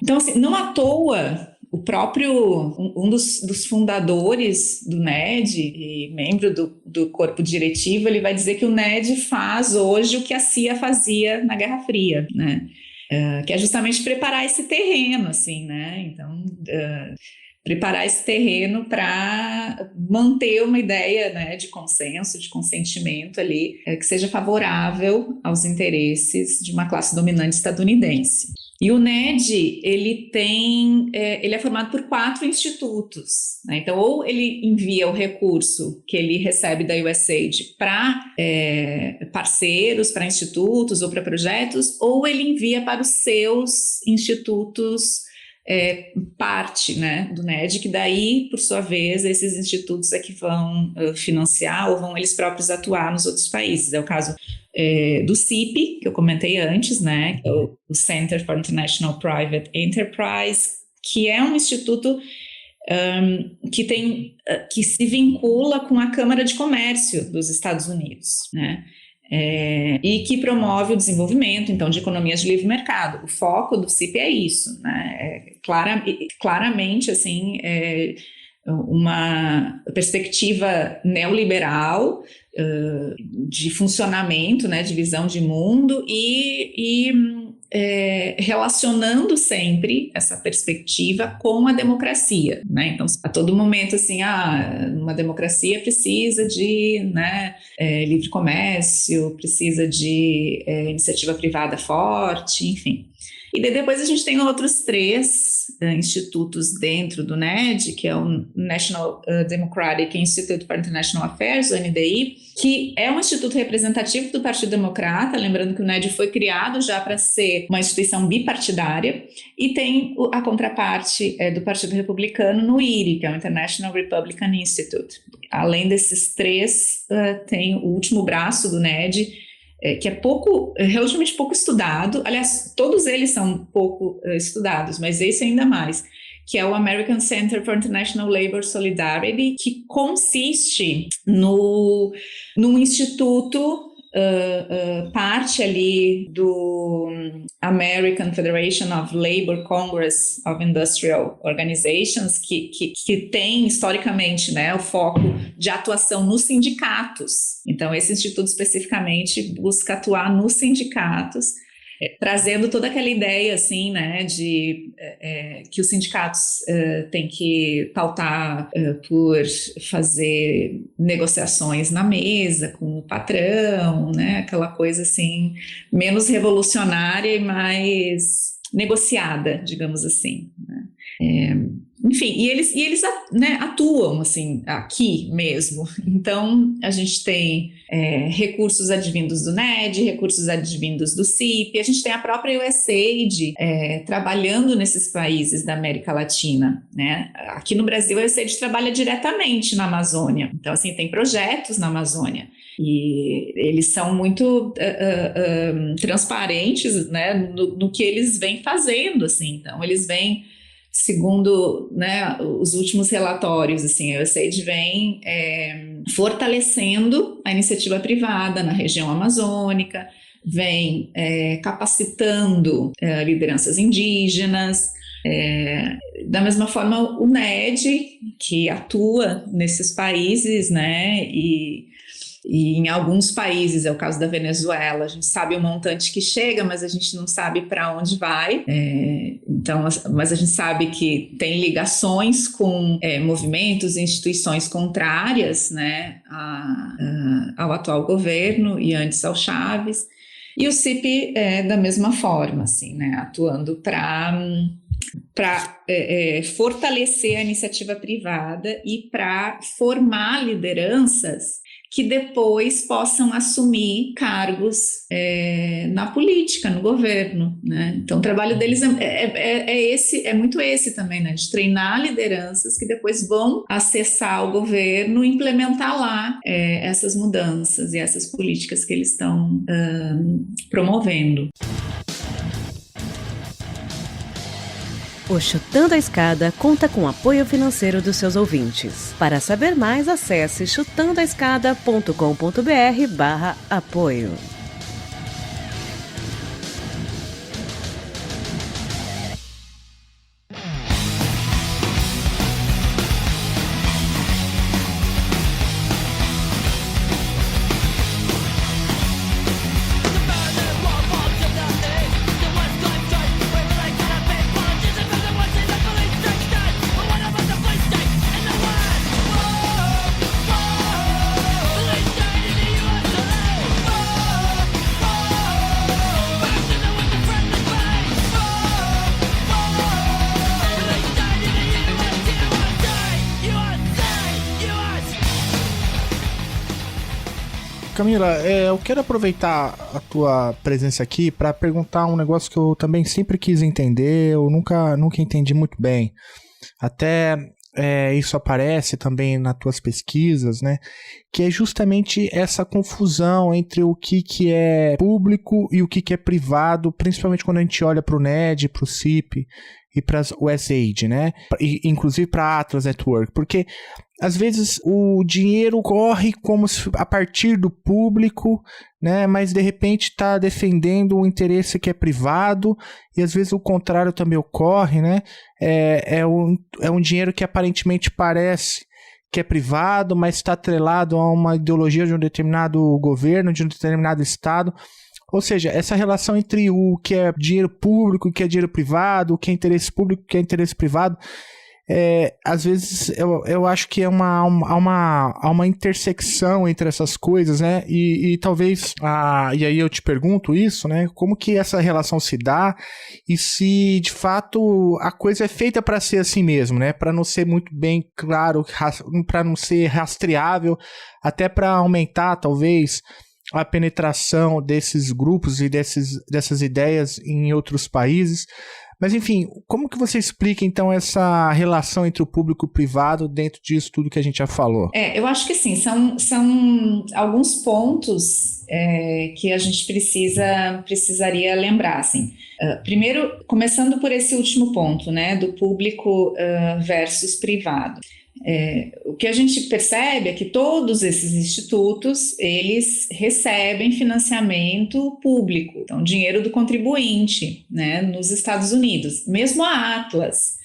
Então, assim, não à toa, o próprio, um dos fundadores do NED e membro do corpo diretivo, ele vai dizer que o NED faz hoje o que a CIA fazia na Guerra Fria, né? Que é justamente preparar esse terreno, assim, né? Então, preparar esse terreno para manter uma ideia, né, de consenso, de consentimento ali, que seja favorável aos interesses de uma classe dominante estadunidense. E o NED, ele é formado por 4 institutos, né? Então, ou ele envia o recurso que ele recebe da USAID para parceiros, para institutos ou para projetos, ou ele envia para os seus institutos parte, né, do NED, que daí, por sua vez, esses institutos é que vão financiar ou vão eles próprios atuar nos outros países. É o caso do CIP, que eu comentei antes, né, que é o Center for International Private Enterprise, que é um instituto que se vincula com a Câmara de Comércio dos Estados Unidos, né, e que promove o desenvolvimento, então, de economias de livre mercado. O foco do CIP é isso, né? Claramente, assim, uma perspectiva neoliberal de funcionamento, né, de visão de mundo e relacionando sempre essa perspectiva com a democracia, né? Então, a todo momento, assim, uma democracia precisa de, né, livre comércio, precisa de iniciativa privada forte, enfim. E depois a gente tem outros 3 institutos dentro do NED, que é o National Democratic Institute for International Affairs, o NDI, que é um instituto representativo do Partido Democrata, lembrando que o NED foi criado já para ser uma instituição bipartidária, e tem a contraparte do Partido Republicano no IRI, que é o International Republican Institute. Além desses 3, tem o último braço do NED, que é relativamente pouco estudado. Aliás, todos eles são pouco estudados, mas esse ainda mais, que é o American Center for International Labor Solidarity, que consiste num instituto, parte ali do American Federation of Labor Congress of Industrial Organizations, que tem historicamente, né, o foco de atuação nos sindicatos. Então, esse instituto especificamente busca atuar nos sindicatos, trazendo toda aquela ideia, assim, né, de que os sindicatos têm que pautar por fazer negociações na mesa com o patrão, né, aquela coisa, assim, menos revolucionária e mais negociada, digamos assim, né. Enfim, e eles né, atuam assim, aqui mesmo. Então, a gente tem recursos advindos do NED, recursos advindos do CIP, a gente tem a própria USAID trabalhando nesses países da América Latina, né? Aqui no Brasil, a USAID trabalha diretamente na Amazônia. Então, assim, tem projetos na Amazônia. E eles são muito transparentes, né, no que eles vêm fazendo, assim. Então, eles vêm, segundo, né, os últimos relatórios, assim, a USAID vem fortalecendo a iniciativa privada na região amazônica, vem capacitando lideranças indígenas. Da mesma forma, o NED, que atua nesses países, né, e em alguns países, é o caso da Venezuela, a gente sabe o montante que chega, mas a gente não sabe para onde vai. Então, mas a gente sabe que tem ligações com movimentos e instituições contrárias, né, ao atual governo e antes ao Chávez. E o CIP da mesma forma, assim, né, atuando para fortalecer a iniciativa privada e para formar lideranças que depois possam assumir cargos na política, no governo, né? Então, o trabalho deles é muito esse também, né? De treinar lideranças que depois vão acessar o governo e implementar lá essas mudanças e essas políticas que eles estão promovendo. O Chutando a Escada conta com apoio financeiro dos seus ouvintes. Para saber mais, acesse chutandoaescada.com.br/apoio. Camila, eu quero aproveitar a tua presença aqui para perguntar um negócio que eu também sempre quis entender, eu nunca entendi muito bem. Até isso aparece também nas tuas pesquisas, né? Que é justamente essa confusão entre o que é público e o que é privado, principalmente quando a gente olha para o NED, para o CIP e para as USAID, né? E, inclusive para a Atlas Network, porque às vezes o dinheiro corre como se, a partir do público, né? Mas de repente está defendendo um interesse que é privado, e às vezes o contrário também ocorre, né? É um dinheiro que aparentemente parece que é privado, mas está atrelado a uma ideologia de um determinado governo, de um determinado estado. Ou seja, essa relação entre o que é dinheiro público, o que é dinheiro privado, o que é interesse público, o que é interesse privado, às vezes eu acho que há uma intersecção entre essas coisas, né? E talvez, e aí eu te pergunto isso, né? Como que essa relação se dá e se de fato a coisa é feita para ser assim mesmo, né? Para não ser muito bem claro, para não ser rastreável, até para aumentar talvez a penetração desses grupos e dessas ideias em outros países. Mas, enfim, como que você explica, então, essa relação entre o público e o privado dentro disso tudo que a gente já falou? Eu acho que, sim, são alguns pontos que a gente precisaria lembrar, assim. Primeiro, começando por esse último ponto, né, do público versus privado. O que a gente percebe é que todos esses institutos, eles recebem financiamento público, então dinheiro do contribuinte, né, nos Estados Unidos. Mesmo a Atlas,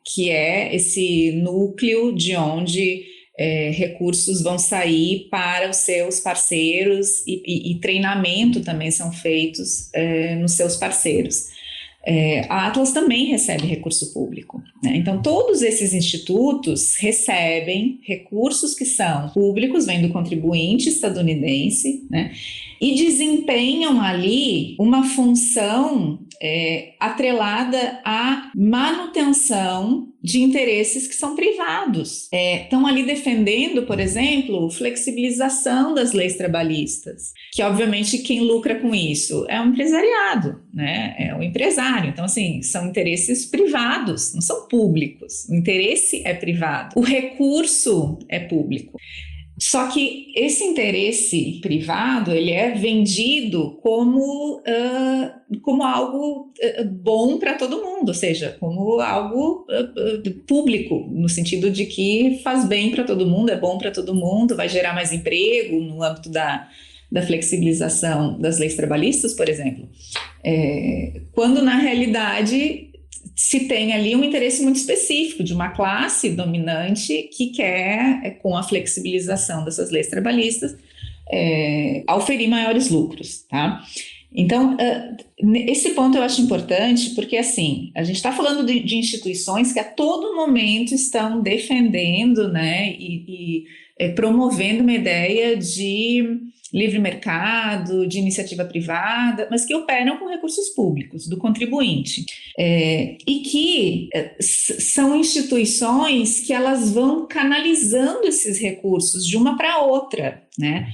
que é esse núcleo de onde recursos vão sair para os seus parceiros e treinamento também são feitos nos seus parceiros. A Atlas também recebe recurso público, né? Então, todos esses institutos recebem recursos que são públicos, vêm do contribuinte estadunidense, né? E desempenham ali uma função atrelada à manutenção de interesses que são privados. Estão ali defendendo, por exemplo, flexibilização das leis trabalhistas, que obviamente quem lucra com isso é o empresariado, né? É o empresário. Então, assim, são interesses privados, não são públicos. O interesse é privado, o recurso é público. Só que esse interesse privado, ele é vendido como algo bom para todo mundo, ou seja, como algo público, no sentido de que faz bem para todo mundo, é bom para todo mundo, vai gerar mais emprego no âmbito da flexibilização das leis trabalhistas, por exemplo. Quando, na realidade, se tem ali um interesse muito específico de uma classe dominante que quer, com a flexibilização dessas leis trabalhistas, auferir maiores lucros, tá? Então, esse ponto eu acho importante porque, assim, a gente está falando de instituições que a todo momento estão defendendo, né, e promovendo uma ideia de livre mercado, de iniciativa privada, mas que operam com recursos públicos, do contribuinte. E que são instituições que elas vão canalizando esses recursos de uma para outra, né?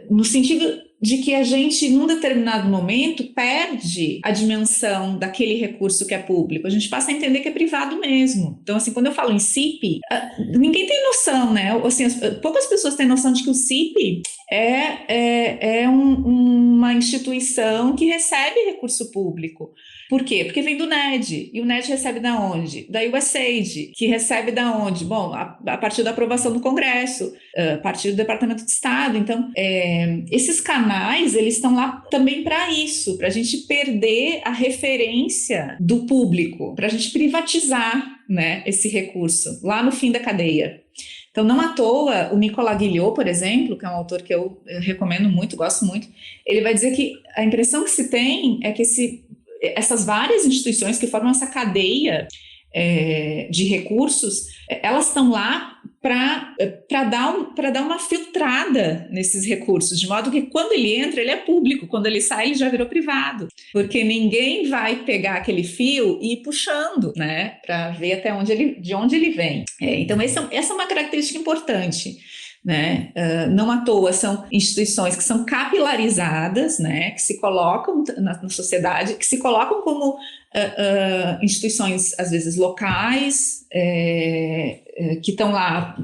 No sentido de que a gente, num determinado momento, perde a dimensão daquele recurso que é público. A gente passa a entender que é privado mesmo. Então, assim, quando eu falo em CIP, ninguém tem noção, né? Assim, poucas pessoas têm noção de que o CIP é uma instituição que recebe recurso público. Por quê? Porque vem do NED, e o NED recebe da onde? Da USAID, que recebe da onde? Bom, a partir da aprovação do Congresso, a partir do Departamento de Estado. Então, esses canais, eles estão lá também para isso, para a gente perder a referência do público, para a gente privatizar, né, esse recurso lá no fim da cadeia. Então, não à toa, o Nicolas Guillot, por exemplo, que é um autor que eu recomendo muito, gosto muito, ele vai dizer que a impressão que se tem é que essas várias instituições que formam essa cadeia de recursos, elas estão lá para dar uma filtrada nesses recursos, de modo que quando ele entra, ele é público, quando ele sai, ele já virou privado, porque ninguém vai pegar aquele fio e ir puxando, né, para ver até de onde ele vem. Então, essa é uma característica importante, né? Não à toa são instituições que são capilarizadas, né? Que se colocam na sociedade, que se colocam como instituições, às vezes, locais, que estão lá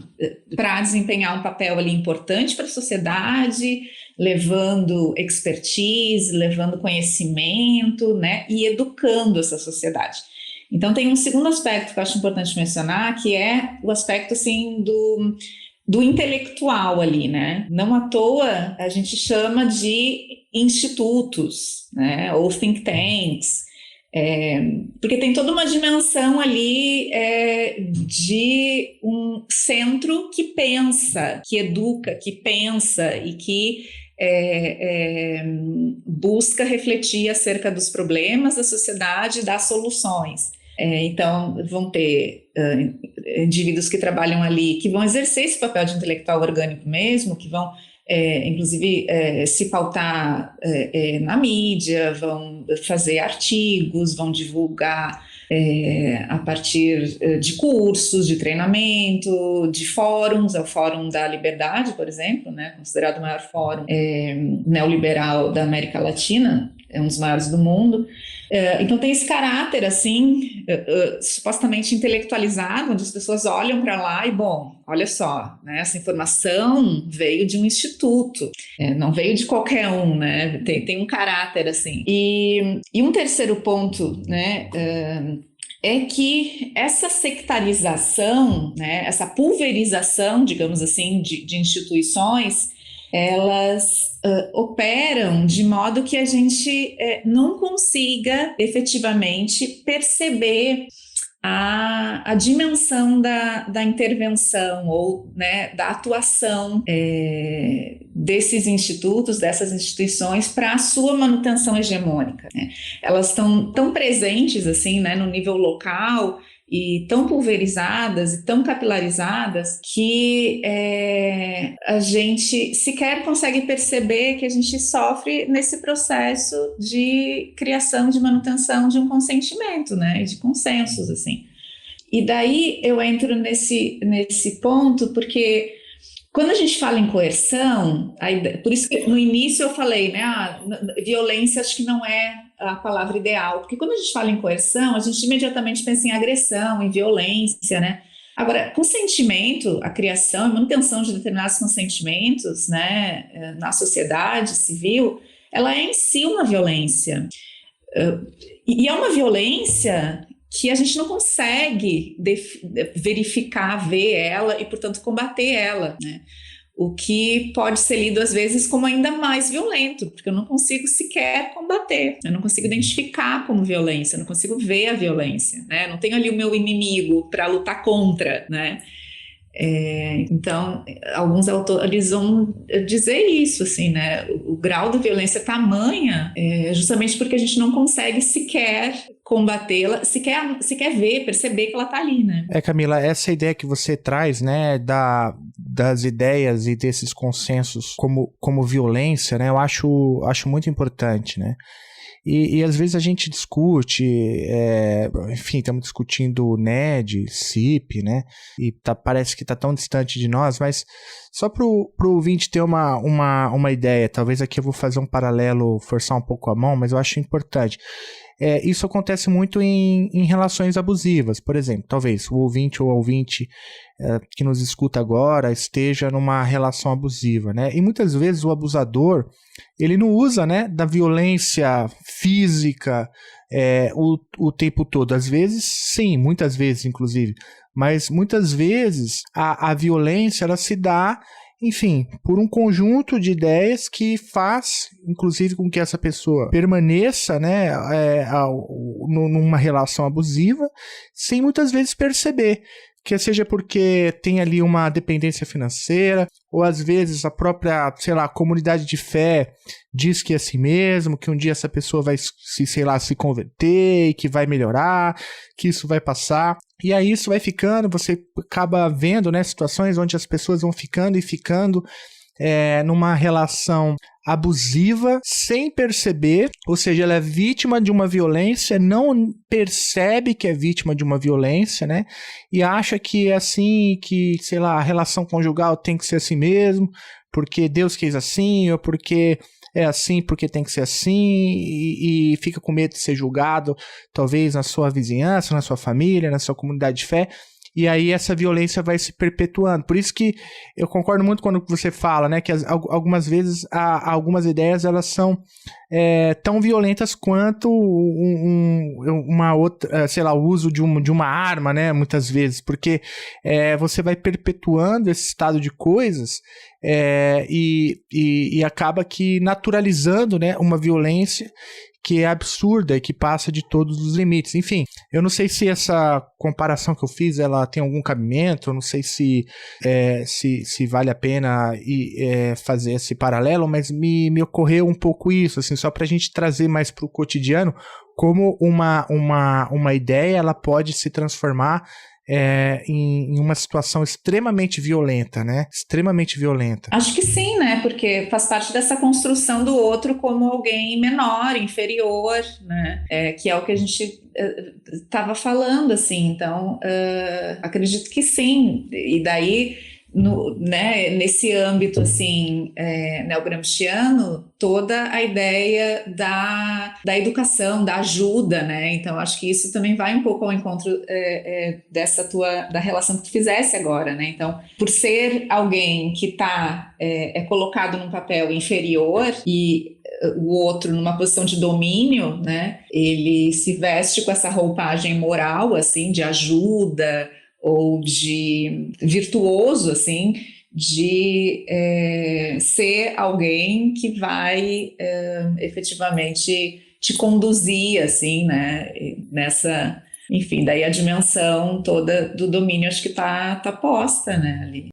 para desempenhar um papel ali importante para a sociedade, levando expertise, levando conhecimento, né? E educando essa sociedade. Então, tem um segundo aspecto que eu acho importante mencionar, que é o aspecto, assim, do intelectual ali, né? Não à toa a gente chama de institutos, né? Ou think tanks, porque tem toda uma dimensão ali de um centro que pensa, que educa, que pensa e que busca refletir acerca dos problemas da sociedade e das soluções. Então, vão ter indivíduos que trabalham ali, que vão exercer esse papel de intelectual orgânico mesmo, que vão, inclusive, se pautar na mídia, vão fazer artigos, vão divulgar a partir de cursos, de treinamento, de fóruns, é o Fórum da Liberdade, por exemplo, né, considerado o maior fórum neoliberal da América Latina, é um dos maiores do mundo. Então tem esse caráter assim, supostamente intelectualizado, onde as pessoas olham para lá e, bom, olha só, né, essa informação veio de um instituto, não veio de qualquer um, né, tem um caráter assim. E um terceiro ponto, né, é que essa sectarização, né, essa pulverização, digamos assim, de instituições, elas operam de modo que a gente não consiga efetivamente perceber a dimensão da intervenção ou, né, da atuação desses institutos, dessas instituições para a sua manutenção hegemônica, né? Elas estão tão presentes assim, né, no nível local e tão pulverizadas e tão capilarizadas que a gente sequer consegue perceber que a gente sofre nesse processo de criação, de manutenção de um consentimento, né, de consensos, assim. E daí eu entro nesse ponto, porque quando a gente fala em coerção, por isso que no início eu falei, né, violência acho que não é a palavra ideal, porque quando a gente fala em coerção, a gente imediatamente pensa em agressão, em violência, né? Agora, consentimento, a criação e manutenção de determinados consentimentos, né, na sociedade civil, ela é em si uma violência. E é uma violência que a gente não consegue verificar, ver ela e, portanto, combater ela, né? O que pode ser lido, às vezes, como ainda mais violento, porque eu não consigo sequer combater, eu não consigo identificar como violência, eu não consigo ver a violência, né? Não tenho ali o meu inimigo para lutar contra, né? Então, alguns autores vão dizer isso, assim, né? O grau de violência tamanha justamente porque a gente não consegue sequer combatê-la, sequer ver, perceber que ela está ali, né? Camila, essa ideia que você traz, né, das ideias e desses consensos como violência, né, eu acho muito importante, né? E às vezes a gente discute, enfim, estamos discutindo NED, CIP, né? E parece que está tão distante de nós, mas só para o ouvinte ter uma ideia, talvez aqui eu vou fazer um paralelo, forçar um pouco a mão, mas eu acho importante. Isso acontece muito em relações abusivas, por exemplo, talvez o ouvinte ou a ouvinte que nos escuta agora esteja numa relação abusiva, né? E muitas vezes o abusador, ele não usa, né, da violência física o tempo todo. Às vezes, sim, muitas vezes, inclusive, mas muitas vezes a violência ela se dá, enfim, por um conjunto de ideias que faz, inclusive, com que essa pessoa permaneça, né, numa relação abusiva, sem muitas vezes perceber. Que seja porque tem ali uma dependência financeira, ou às vezes a própria, sei lá, comunidade de fé diz que é assim mesmo, que um dia essa pessoa vai se converter e que vai melhorar, que isso vai passar. E aí isso vai ficando, você acaba vendo, né, situações onde as pessoas vão ficando numa relação abusiva sem perceber, ou seja, ela é vítima de uma violência, não percebe que é vítima de uma violência, né? E acha que é assim, que, sei lá, a relação conjugal tem que ser assim mesmo, porque Deus quis assim, ou porque é assim, porque tem que ser assim, e fica com medo de ser julgado, talvez na sua vizinhança, na sua família, na sua comunidade de fé. E aí essa violência vai se perpetuando. Por isso que eu concordo muito quando você fala, né, que algumas vezes algumas ideias elas são tão violentas quanto uma outra, sei lá, o uso de uma arma, né, muitas vezes, porque você vai perpetuando esse estado de coisas e acaba que naturalizando, né, uma violência que é absurda e que passa de todos os limites. Enfim, eu não sei se essa comparação que eu fiz, ela tem algum cabimento, eu não sei se vale a pena fazer esse paralelo, mas me ocorreu um pouco isso, assim, só para a gente trazer mais para o cotidiano, como uma ideia ela pode se transformar em uma situação extremamente violenta, né? Extremamente violenta. Acho que sim, né? Porque faz parte dessa construção do outro como alguém menor, inferior, né? Que é o que a gente estava falando, assim. Então, acredito que sim. E daí, nesse âmbito, assim, neogramsciano, toda a ideia da educação, da ajuda, né? Então, acho que isso também vai um pouco ao encontro da relação que tu fizesse agora, né? Então, por ser alguém que está colocado num papel inferior e o outro numa posição de domínio, né? Ele se veste com essa roupagem moral, assim, de ajuda ou de virtuoso, assim, de ser alguém que vai efetivamente te conduzir, assim, né, enfim, daí a dimensão toda do domínio acho que tá posta, né, ali.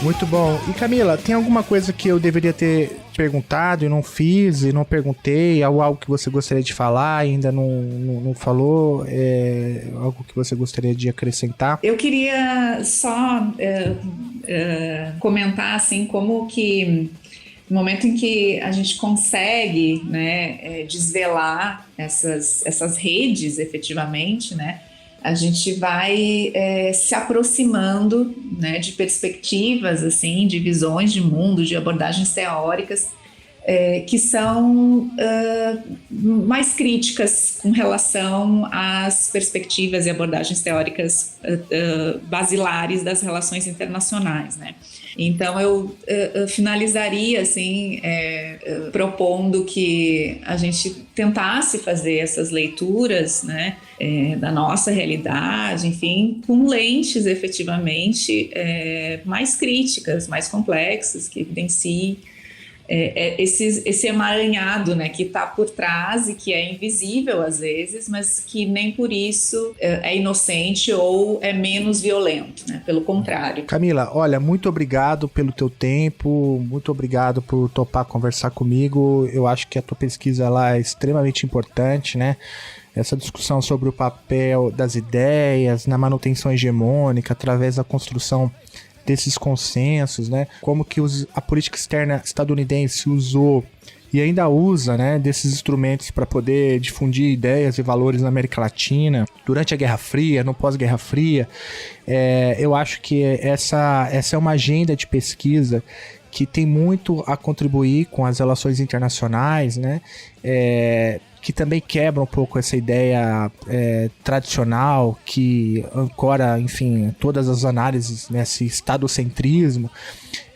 Muito bom. E Camila, tem alguma coisa que eu deveria ter perguntado e não fiz, e não perguntei? Algo que você gostaria de falar e ainda não falou? Algo que você gostaria de acrescentar? Eu queria só comentar, assim, como que no momento em que a gente consegue, né, desvelar essas redes, efetivamente, né, a gente vai se aproximando, né, de perspectivas, assim, de visões de mundo, de abordagens teóricas que são mais críticas com relação às perspectivas e abordagens teóricas basilares das relações internacionais, né? Então eu finalizaria assim propondo que a gente tentasse fazer essas leituras, né, da nossa realidade, enfim, com lentes efetivamente mais críticas, mais complexas, que evidenciem esse emaranhado, né, que está por trás e que é invisível às vezes, mas que nem por isso é inocente ou é menos violento, né? Pelo contrário. Camila, olha, muito obrigado pelo teu tempo, muito obrigado por topar conversar comigo. Eu acho que a tua pesquisa lá é extremamente importante, né? Essa discussão sobre o papel das ideias na manutenção hegemônica através da construção desses consensos, né? Como que a política externa estadunidense usou e ainda usa, né, desses instrumentos para poder difundir ideias e valores na América Latina durante a Guerra Fria, no pós-Guerra Fria. Eu acho que essa é uma agenda de pesquisa que tem muito a contribuir com as relações internacionais, né? Que também quebra um pouco essa ideia tradicional que ancora, enfim, todas as análises nesse estadocentrismo.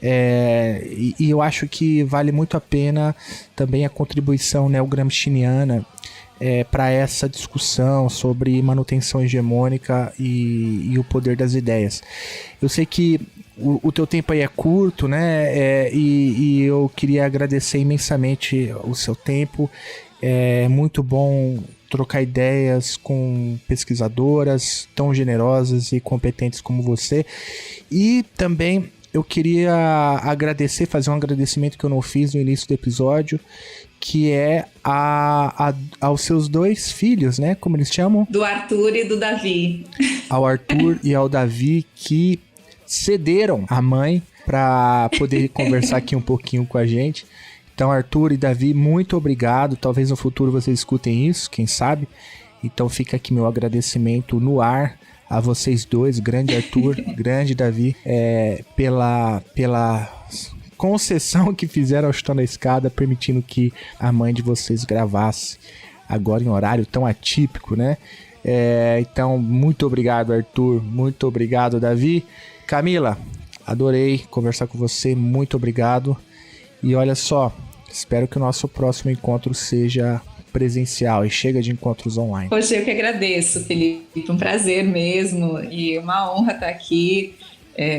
E eu acho que vale muito a pena também a contribuição neogramsciana para essa discussão sobre manutenção hegemônica e o poder das ideias. Eu sei que o teu tempo aí é curto, né? E eu queria agradecer imensamente o seu tempo. É muito bom trocar ideias com pesquisadoras tão generosas e competentes como você. E também eu queria fazer um agradecimento que eu não fiz no início do episódio, que é aos seus 2 filhos, né? Como eles chamam? Do Arthur e do Davi. Ao Arthur e ao Davi, que cederam a mãe para poder conversar aqui um pouquinho com a gente. Então, Arthur e Davi, muito obrigado. Talvez no futuro vocês escutem isso, quem sabe. Então fica aqui meu agradecimento no ar a vocês dois, grande Arthur, grande Davi, pela concessão que fizeram ao Chutando a Escada, permitindo que a mãe de vocês gravasse agora em horário tão atípico, né? Então, muito obrigado, Arthur. Muito obrigado, Davi. Camila, adorei conversar com você. Muito obrigado. E olha só, espero que o nosso próximo encontro seja presencial e chega de encontros online. Poxa, eu que agradeço, Felipe. Um prazer mesmo e uma honra estar aqui.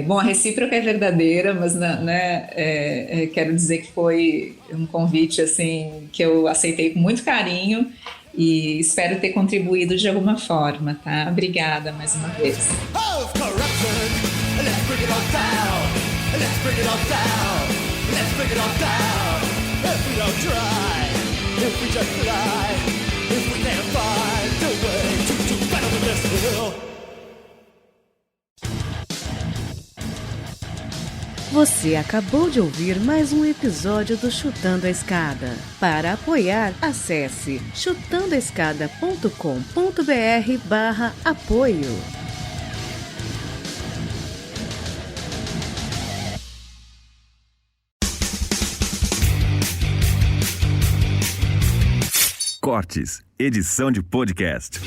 Bom, a recíproca é verdadeira, mas né, quero dizer que foi um convite assim, que eu aceitei com muito carinho e espero ter contribuído de alguma forma, tá? Obrigada mais uma vez. Você acabou de ouvir mais um episódio do Chutando a Escada. Para apoiar, acesse chutandoaescada.com.br/apoio. Cortes, edição de podcast.